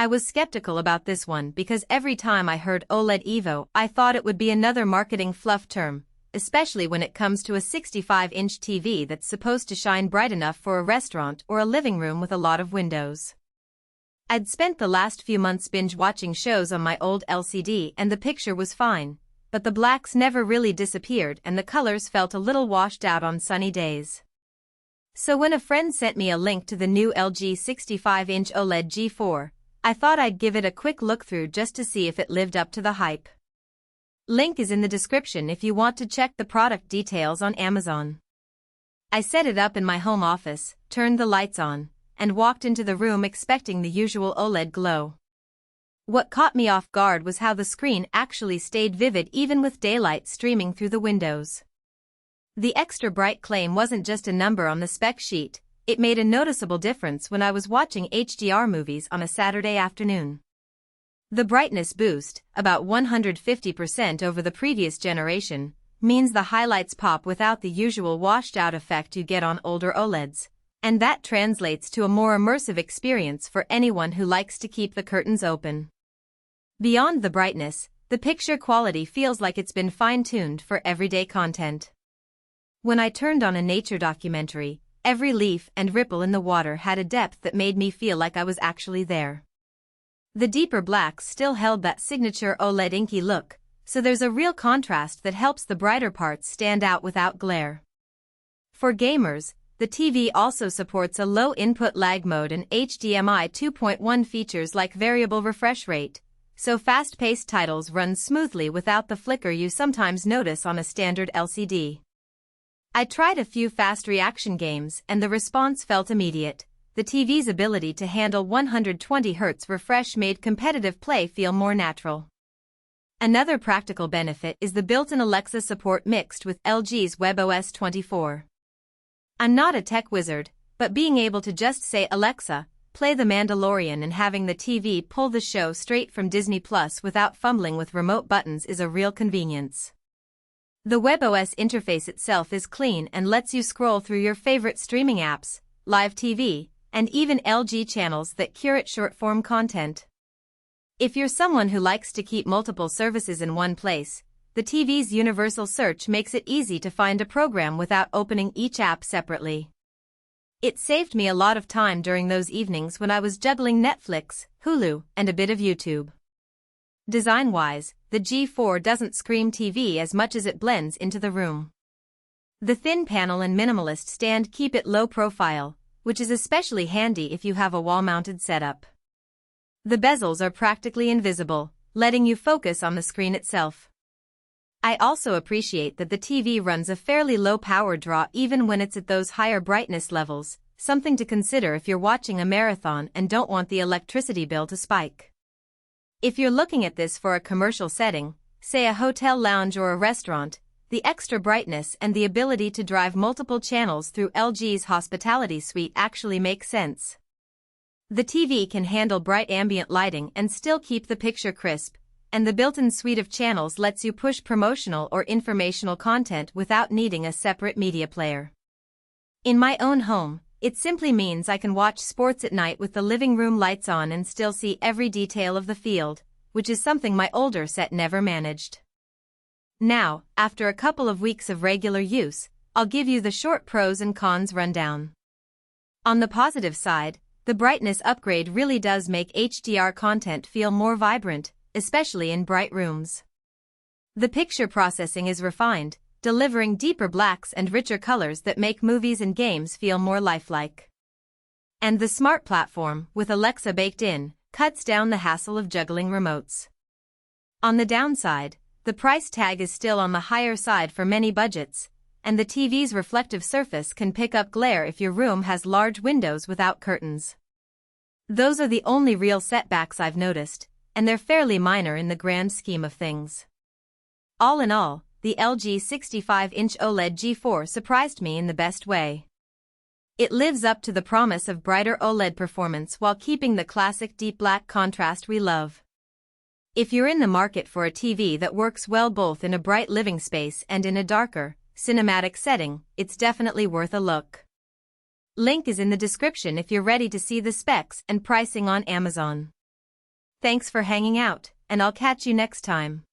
I was skeptical about this one because every time I heard OLED evo, I thought it would be another marketing fluff term, especially when it comes to a 65-inch TV that's supposed to shine bright enough for a restaurant or a living room with a lot of windows. I'd spent the last few months binge-watching shows on my old LCD and the picture was fine, but the blacks never really disappeared and the colors felt a little washed out on sunny days. So when a friend sent me a link to the new LG 65-inch OLED G4, I thought I'd give it a quick look through just to see if it lived up to the hype. Link is in the description if you want to check the product details on Amazon. I set it up in my home office, turned the lights on, and walked into the room expecting the usual OLED glow. What caught me off guard was how the screen actually stayed vivid even with daylight streaming through the windows. The extra bright claim wasn't just a number on the spec sheet, it made a noticeable difference when I was watching HDR movies on a Saturday afternoon. The brightness boost, about 150% over the previous generation, means the highlights pop without the usual washed-out effect you get on older OLEDs, and that translates to a more immersive experience for anyone who likes to keep the curtains open. Beyond the brightness, the picture quality feels like it's been fine-tuned for everyday content. When I turned on a nature documentary, every leaf and ripple in the water had a depth that made me feel like I was actually there. The deeper blacks still held that signature OLED inky look, so there's a real contrast that helps the brighter parts stand out without glare. For gamers, the TV also supports a low-input lag mode and HDMI 2.1 features like variable refresh rate, so fast-paced titles run smoothly without the flicker you sometimes notice on a standard LCD. I tried a few fast reaction games and the response felt immediate. The TV's ability to handle 120 Hz refresh made competitive play feel more natural. Another practical benefit is the built-in Alexa support mixed with LG's webOS 24. I'm not a tech wizard, but being able to just say Alexa, play The Mandalorian and having the TV pull the show straight from Disney Plus without fumbling with remote buttons is a real convenience. The webOS interface itself is clean and lets you scroll through your favorite streaming apps, live TV, and even LG channels that curate short-form content. If you're someone who likes to keep multiple services in one place, the TV's universal search makes it easy to find a program without opening each app separately. It saved me a lot of time during those evenings when I was juggling Netflix, Hulu, and a bit of YouTube. Design-wise, the G4 doesn't scream TV as much as it blends into the room. The thin panel and minimalist stand keep it low profile, which is especially handy if you have a wall-mounted setup. The bezels are practically invisible, letting you focus on the screen itself. I also appreciate that the TV runs a fairly low power draw even when it's at those higher brightness levels, something to consider if you're watching a marathon and don't want the electricity bill to spike. If you're looking at this for a commercial setting, say a hotel lounge or a restaurant, the extra brightness and the ability to drive multiple channels through LG's hospitality suite actually makes sense. The TV can handle bright ambient lighting and still keep the picture crisp, and the built-in suite of channels lets you push promotional or informational content without needing a separate media player. In my own home, it simply means I can watch sports at night with the living room lights on and still see every detail of the field, which is something my older set never managed. Now, after a couple of weeks of regular use, I'll give you the short pros and cons rundown. On the positive side, the brightness upgrade really does make HDR content feel more vibrant, especially in bright rooms. The picture processing is refined, delivering deeper blacks and richer colors that make movies and games feel more lifelike. And the smart platform, with Alexa baked in, cuts down the hassle of juggling remotes. On the downside, the price tag is still on the higher side for many budgets, and the TV's reflective surface can pick up glare if your room has large windows without curtains. Those are the only real setbacks I've noticed, and they're fairly minor in the grand scheme of things. All in all, the LG 65-inch OLED G4 surprised me in the best way. It lives up to the promise of brighter OLED performance while keeping the classic deep black contrast we love. If you're in the market for a TV that works well both in a bright living space and in a darker, cinematic setting, it's definitely worth a look. Link is in the description if you're ready to see the specs and pricing on Amazon. Thanks for hanging out, and I'll catch you next time.